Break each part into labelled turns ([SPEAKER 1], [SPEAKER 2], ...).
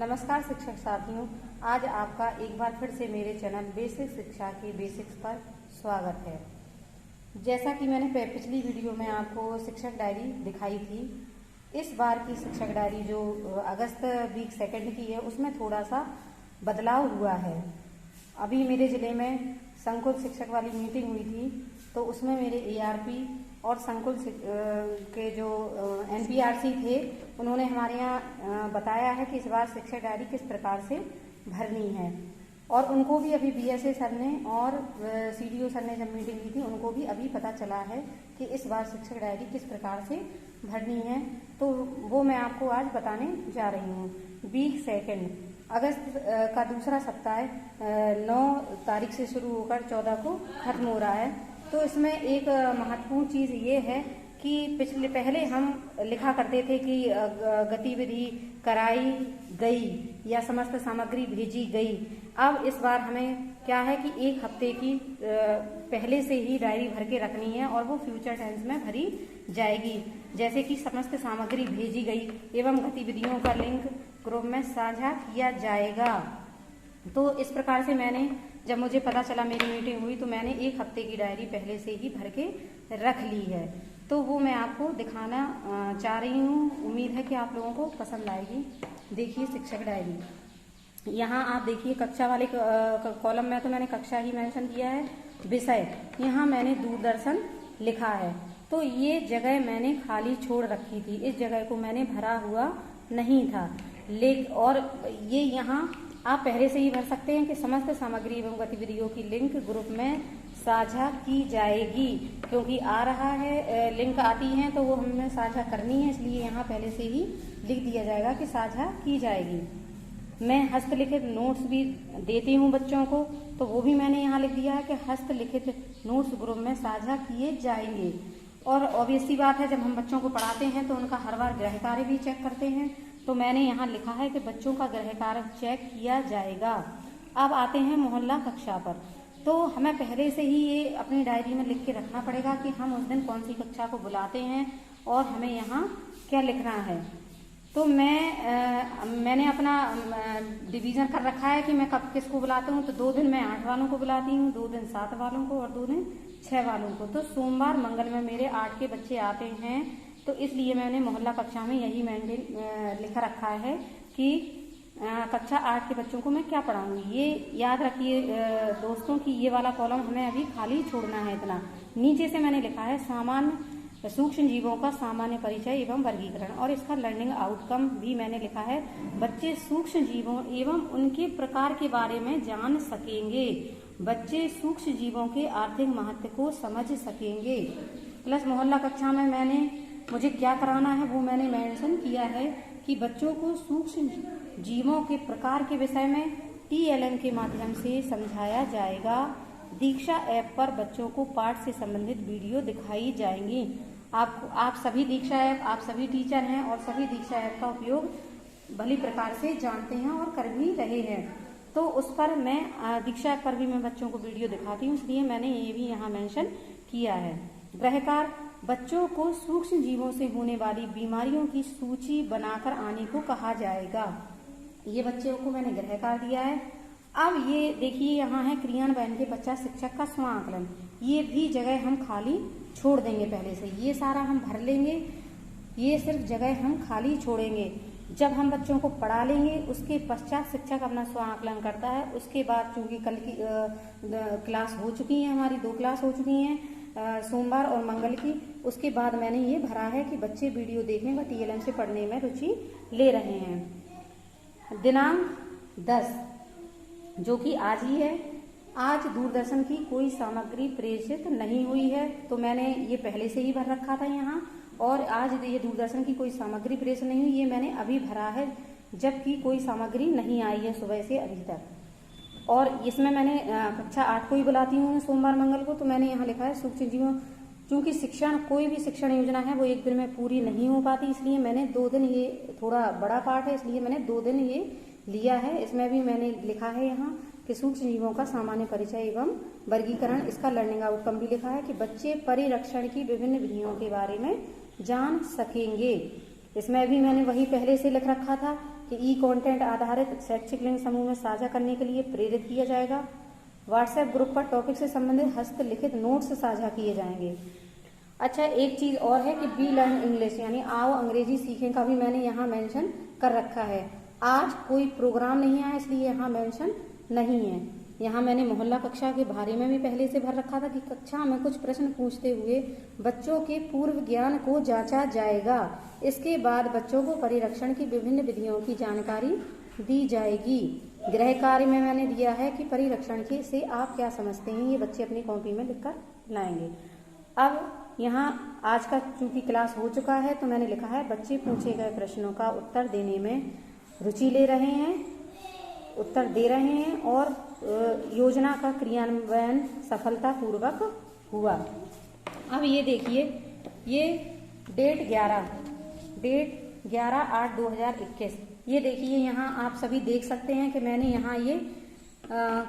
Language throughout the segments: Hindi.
[SPEAKER 1] नमस्कार शिक्षक साथियों, आज आपका एक बार फिर से मेरे चैनल बेसिक शिक्षा के बेसिक्स पर स्वागत है। जैसा कि मैंने पिछली वीडियो में आपको शिक्षक डायरी दिखाई थी, इस बार की शिक्षक डायरी जो अगस्त वीक सेकंड की है उसमें थोड़ा सा बदलाव हुआ है। अभी मेरे ज़िले में संकुल शिक्षक वाली मीटिंग हुई थी, तो उसमें मेरे एआरपी और संकुल के जो एनपीआरसी थे उन्होंने हमारे यहाँ बताया है कि इस बार शिक्षक डायरी किस प्रकार से भरनी है। और उनको भी अभी बीएसए सर ने और सीडीओ सर ने जब मीटिंग की थी उनको भी अभी पता चला है कि इस बार शिक्षक डायरी किस प्रकार से भरनी है, तो वो मैं आपको आज बताने जा रही हूँ। वीक सेकंड अगस्त का दूसरा सप्ताह 9 तारीख से शुरू होकर 14 को खत्म हो रहा है। तो इसमें एक महत्वपूर्ण चीज़ ये है कि पहले हम लिखा करते थे कि गतिविधि कराई गई या समस्त सामग्री भेजी गई। अब इस बार हमें क्या है कि एक हफ्ते की पहले से ही डायरी भर के रखनी है और वो फ्यूचर टेंस में भरी जाएगी। जैसे कि समस्त सामग्री भेजी गई एवं गतिविधियों का लिंक ग्रुप में साझा किया जाएगा। तो इस प्रकार से मैंने जब मुझे पता चला, मेरी मीटिंग हुई, तो मैंने एक हफ्ते की डायरी पहले से ही भर के रख ली है। तो वो मैं आपको दिखाना चाह रही हूँ। उम्मीद है कि आप लोगों को पसंद आएगी। देखिए शिक्षक डायरी, यहाँ आप देखिए कक्षा वाले कॉलम में तो मैंने कक्षा ही मेंशन किया है। विषय यहाँ मैंने दूरदर्शन लिखा है, तो ये जगह मैंने खाली छोड़ रखी थी, इस जगह को मैंने भरा हुआ नहीं था। और ये यहाँ आप पहले से ही भर सकते हैं कि समस्त सामग्री एवं गतिविधियों की लिंक ग्रुप में साझा की जाएगी, क्योंकि आ रहा है लिंक आती हैं तो वो हमें साझा करनी है, इसलिए यहाँ पहले से ही लिख दिया जाएगा कि साझा की जाएगी। मैं हस्तलिखित नोट्स भी देती हूँ बच्चों को, तो वो भी मैंने यहाँ लिख दिया है कि हस्तलिखित नोट्स ग्रुप में साझा किए जाएंगे। और ऑब्वियस सी बात है, जब हम बच्चों को पढ़ाते हैं तो उनका हर बार गृह कार्य भी चेक करते हैं, तो मैंने यहाँ लिखा है कि बच्चों का गृह कार्य चेक किया जाएगा। अब आते हैं मोहल्ला कक्षा पर, तो हमें पहले से ही ये अपनी डायरी में लिख के रखना पड़ेगा कि हम उस दिन कौन सी कक्षा को बुलाते हैं और हमें यहाँ क्या लिखना है। तो मैंने अपना डिवीज़न कर रखा है कि मैं कब किसको बुलाता हूँ। तो 2 दिन मैं 8 वालों को बुलाती हूँ, 2 दिन 7 वालों को और 2 दिन 6 वालों को। तो सोमवार मंगल में मेरे 8 के बच्चे आते हैं, तो इसलिए मैंने मोहल्ला कक्षा में यही लिखा रखा है कि कक्षा 8 के बच्चों को मैं क्या पढ़ाऊंगी। ये याद रखिए दोस्तों कि ये वाला कॉलम हमें अभी खाली छोड़ना है इतना। नीचे से मैंने लिखा है सामान्य सूक्ष्म जीवों का सामान्य परिचय एवं वर्गीकरण, और इसका लर्निंग आउटकम भी मैंने लिखा है बच्चे सूक्ष्म जीवों एवं उनके प्रकार के बारे में जान सकेंगे, बच्चे सूक्ष्म जीवों के आर्थिक महत्व को समझ सकेंगे। प्लस मोहल्ला कक्षा में मुझे क्या कराना है वो मैंने मेंशन किया है कि बच्चों को सूक्ष्म जीवों के प्रकार के विषय में TLM के माध्यम से समझाया जाएगा। दीक्षा ऐप पर बच्चों को पाठ से संबंधित वीडियो दिखाई जाएंगी। आप सभी दीक्षा ऐप, आप सभी टीचर हैं और सभी दीक्षा ऐप का उपयोग भली प्रकार से जानते हैं और कर भी रहे हैं। तो उस पर मैं दीक्षा ऐप पर भी मैं बच्चों को वीडियो दिखाती हूँ, इसलिए मैंने ये भी यहाँ मेंशन किया है। गृहकार बच्चों को सूक्ष्म जीवों से होने वाली बीमारियों की सूची बनाकर आने को कहा जाएगा। ये बच्चों को मैंने गृहकार दिया है। अब ये देखिए यहाँ है क्रियान्वयन के पश्चात शिक्षक का स्व आकलन, ये भी जगह हम खाली छोड़ देंगे पहले से। ये सारा हम भर लेंगे, ये सिर्फ जगह हम खाली छोड़ेंगे। जब हम बच्चों को पढ़ा लेंगे उसके पश्चात शिक्षक अपना स्व आकलन करता है। उसके बाद चूंकि कल की क्लास हो चुकी है, हमारी 2 क्लास हो चुकी हैं, सोमवार और मंगल की। उसके बाद मैंने ये भरा है कि बच्चे वीडियो देखने व TLM से पढ़ने में रुचि ले रहे हैं। दिनांक 10 जो कि आज ही है, आज दूरदर्शन की कोई सामग्री प्रेषित नहीं हुई है, तो मैंने ये पहले से ही भर रखा था यहाँ। और आज ये दूरदर्शन की कोई सामग्री प्रेषित नहीं हुई, ये मैंने अभी भरा है, जबकि कोई सामग्री नहीं आई है सुबह से अभी तक। और इसमें मैंने कक्षा 8 को ही बुलाती हूँ सोमवार मंगल को, तो मैंने यहाँ लिखा है सूक्ष्म जीवों। क्योंकि कोई भी शिक्षण योजना है वो एक दिन में पूरी नहीं हो पाती, इसलिए मैंने 2 दिन, ये थोड़ा बड़ा पाठ है इसलिए मैंने 2 दिन ये लिया है। इसमें भी मैंने लिखा है यहाँ कि सूक्ष्म जीवों का सामान्य परिचय एवं वर्गीकरण, इसका लर्निंग आउटकम भी लिखा है कि बच्चे परिरक्षण की विभिन्न विधियों के बारे में जान सकेंगे। इसमें भी मैंने वही पहले से लिख रखा था कि ई कंटेंट आधारित शैक्षिक लिंक समूह में साझा करने के लिए प्रेरित किया जाएगा। व्हाट्सएप ग्रुप पर टॉपिक से संबंधित हस्तलिखित नोट्स साझा किए जाएंगे। अच्छा, एक चीज और है कि वी लर्न इंग्लिश यानी आओ अंग्रेजी सीखें का भी मैंने यहाँ मेंशन कर रखा है। आज कोई प्रोग्राम नहीं आया इसलिए यहाँ मेंशन नहीं है। यहाँ मैंने मोहल्ला कक्षा के बारे में भी पहले से भर रखा था कि कक्षा में कुछ प्रश्न पूछते हुए बच्चों के पूर्व ज्ञान को जांचा जाएगा। इसके बाद बच्चों को परिरक्षण की विभिन्न विधियों की जानकारी दी जाएगी। गृह कार्य में मैंने दिया है कि परिरक्षण के से आप क्या समझते हैं, ये बच्चे अपनी कॉपी में लिखकर लाएंगे। अब यहाँ आज का चूंकि क्लास हो चुका है तो मैंने लिखा है बच्चे पूछे गए प्रश्नों का उत्तर देने में रुचि ले रहे हैं, उत्तर दे रहे हैं और योजना का क्रियान्वयन सफलतापूर्वक हुआ। अब ये देखिए, ये डेट 11/8/2021, ये देखिए यहाँ आप सभी देख सकते हैं कि मैंने यहाँ ये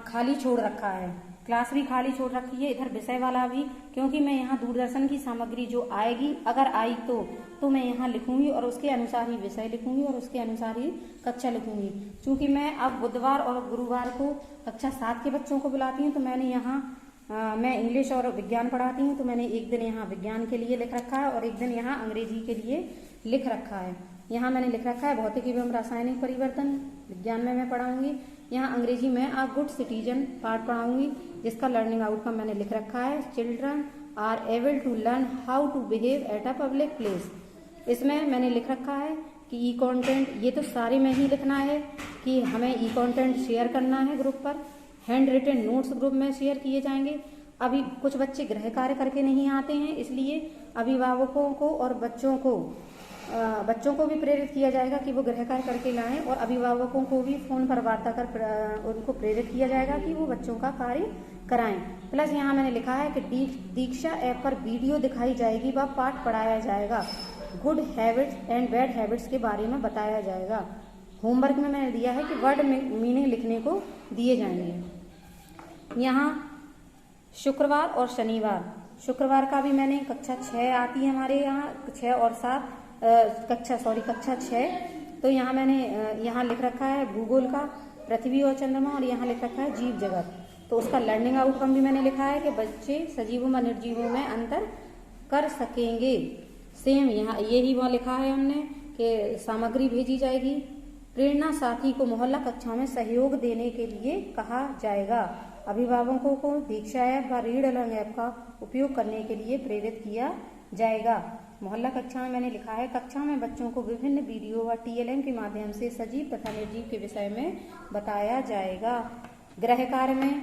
[SPEAKER 1] खाली छोड़ रखा है, क्लास भी खाली छोड़ रखी है, इधर विषय वाला भी, क्योंकि मैं यहाँ दूरदर्शन की सामग्री जो आएगी अगर आई तो मैं यहाँ लिखूंगी और उसके अनुसार ही विषय लिखूंगी और उसके अनुसार ही कक्षा लिखूंगी। चूंकि मैं अब बुधवार और गुरुवार को कक्षा 7 के बच्चों को बुलाती हूँ तो मैंने यहाँ मैं इंग्लिश और विज्ञान पढ़ाती हूँ तो मैंने एक दिन यहाँ विज्ञान के लिए लिख रखा है और एक दिन यहाँ अंग्रेजी के लिए लिख रखा है। यहाँ मैंने लिख रखा है भौतिक एवं रासायनिक परिवर्तन, विज्ञान में मैं पढ़ाऊंगी। यहाँ अंग्रेजी में आ गुड सिटीजन पार्ट पढ़ाऊंगी जिसका लर्निंग आउटकम मैंने लिख रखा है children are able to learn how to behave at a public place. इसमें मैंने लिख रखा है कि ई कंटेंट, ये तो सारे में ही लिखना है कि हमें ई कंटेंट शेयर करना है ग्रुप पर। हैंड रिटन नोट्स ग्रुप में शेयर किए जाएंगे। अभी कुछ बच्चे गृह कार्य करके नहीं आते हैं इसलिए अभिभावकों को और बच्चों को भी प्रेरित किया जाएगा कि वो गृह कार्य करके लाएं और अभिभावकों को भी फोन पर वार्ता कर उनको प्रेरित किया जाएगा कि वो बच्चों का कार्य कराएं। प्लस यहाँ मैंने लिखा है कि दीक्षा ऐप पर वीडियो दिखाई जाएगी व पाठ पढ़ाया जाएगा। Good habits and bad habits के बारे में बताया जाएगा। होमवर्क में मैंने दिया है कि वर्ड मीनिंग लिखने को दिए जाएंगे। यहाँ शुक्रवार और शनिवार, शुक्रवार का भी मैंने कक्षा 6 आती है हमारे यहाँ 6 और 7 कक्षा 6, तो यहाँ मैंने यहाँ लिख रखा है भूगोल का पृथ्वी और चंद्रमा और यहाँ लिख रखा है जीव जगत। तो उसका लर्निंग आउटकम भी मैंने लिखा है कि बच्चे सजीवों व निर्जीवों में अंतर कर सकेंगे। सेम यहाँ यही वहाँ लिखा है हमने कि सामग्री भेजी जाएगी। प्रेरणा साथी को मोहल्ला कक्षा में सहयोग देने के लिए कहा जाएगा। अभिभावकों को दीक्षा ऐप व रीड अलॉन्ग ऐप का उपयोग करने के लिए प्रेरित किया जाएगा। मोहल्ला कक्षा में मैंने लिखा है कक्षा में बच्चों को विभिन्न वीडियो व TLM के माध्यम से सजीव तथा निर्जीव के विषय में बताया जाएगा। गृह कार्य में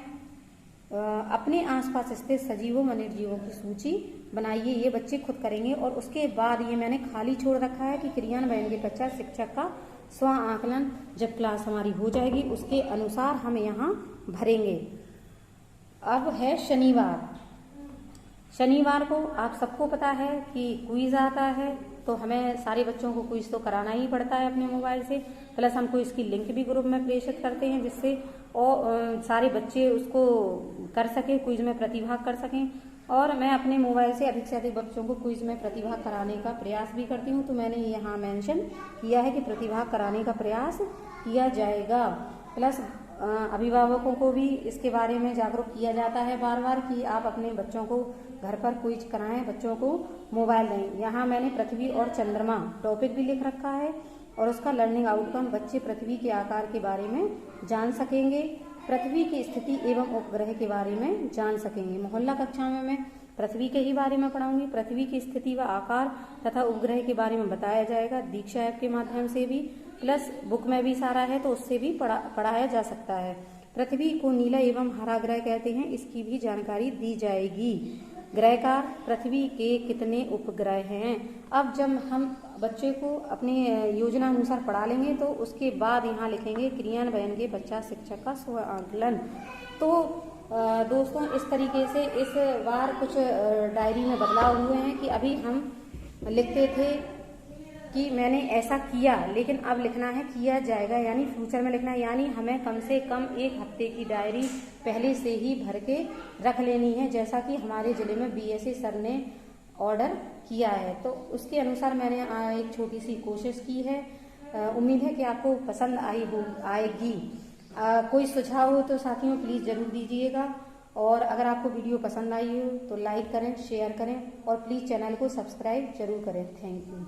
[SPEAKER 1] अपने आसपास स्थित सजीवों व निर्जीवों की सूची बनाइए, ये बच्चे खुद करेंगे। और उसके बाद ये मैंने खाली छोड़ रखा है कि क्रियान्वयन के पश्चात शिक्षक का स्व आकलन जब क्लास हमारी हो जाएगी उसके अनुसार हम यहाँ भरेंगे। अब है शनिवार। शनिवार को आप सबको पता है कि क्विज आता है, तो हमें सारे बच्चों को क्विज तो कराना ही पड़ता है अपने मोबाइल से। प्लस हमको इसकी लिंक भी ग्रुप में प्रेषित करते हैं जिससे और सारे बच्चे उसको कर सके, क्विज में प्रतिभाग कर सकें। और मैं अपने मोबाइल से अधिक बच्चों को क्विज में प्रतिभाग कराने का प्रयास भी करती हूँ, तो मैंने यहाँ मेंशन किया है कि प्रतिभाग कराने का प्रयास किया जाएगा। प्लस अभिभावकों को भी इसके बारे में जागरूक किया जाता है बार बार कि आप अपने बच्चों को घर पर क्विज कराएं, बच्चों को मोबाइल दें। यहाँ मैंने पृथ्वी और चंद्रमा टॉपिक भी लिख रखा है और उसका लर्निंग आउटकम बच्चे पृथ्वी के आकार के बारे में जान सकेंगे, पृथ्वी की स्थिति एवं उपग्रह के बारे में जान सकेंगे। मोहल्ला कक्षा में मैं पृथ्वी के ही बारे में पढ़ाऊंगी। पृथ्वी की स्थिति व आकार तथा उपग्रह के बारे में बताया जाएगा दीक्षा ऐप के माध्यम से भी, प्लस बुक में भी सारा है तो उससे भी पढ़ाया जा सकता है। पृथ्वी को नीला एवं हरा ग्रह कहते हैं, इसकी भी जानकारी दी जाएगी। ग्रहकार पृथ्वी के कितने उपग्रह हैं। अब जब हम बच्चे को अपने योजना अनुसार पढ़ा लेंगे तो उसके बाद यहाँ लिखेंगे क्रियान्वयन के पश्चात शिक्षक का स्व आकलन। तो दोस्तों इस तरीके से इस बार कुछ डायरी में बदलाव हुए हैं कि अभी हम लिखते थे कि मैंने ऐसा किया, लेकिन अब लिखना है किया जाएगा, यानी फ्यूचर में लिखना है। यानी हमें कम से कम 1 हफ्ते की डायरी पहले से ही भर के रख लेनी है, जैसा कि हमारे जिले में BSA सर ने ऑर्डर किया है। तो उसके अनुसार मैंने एक छोटी सी कोशिश की है। उम्मीद है कि आपको पसंद आएगी। कोई सुझाव हो तो साथियों प्लीज़ ज़रूर दीजिएगा, और अगर आपको वीडियो पसंद आई हो तो लाइक करें, शेयर करें और प्लीज़ चैनल को सब्सक्राइब जरूर करें। Thank you.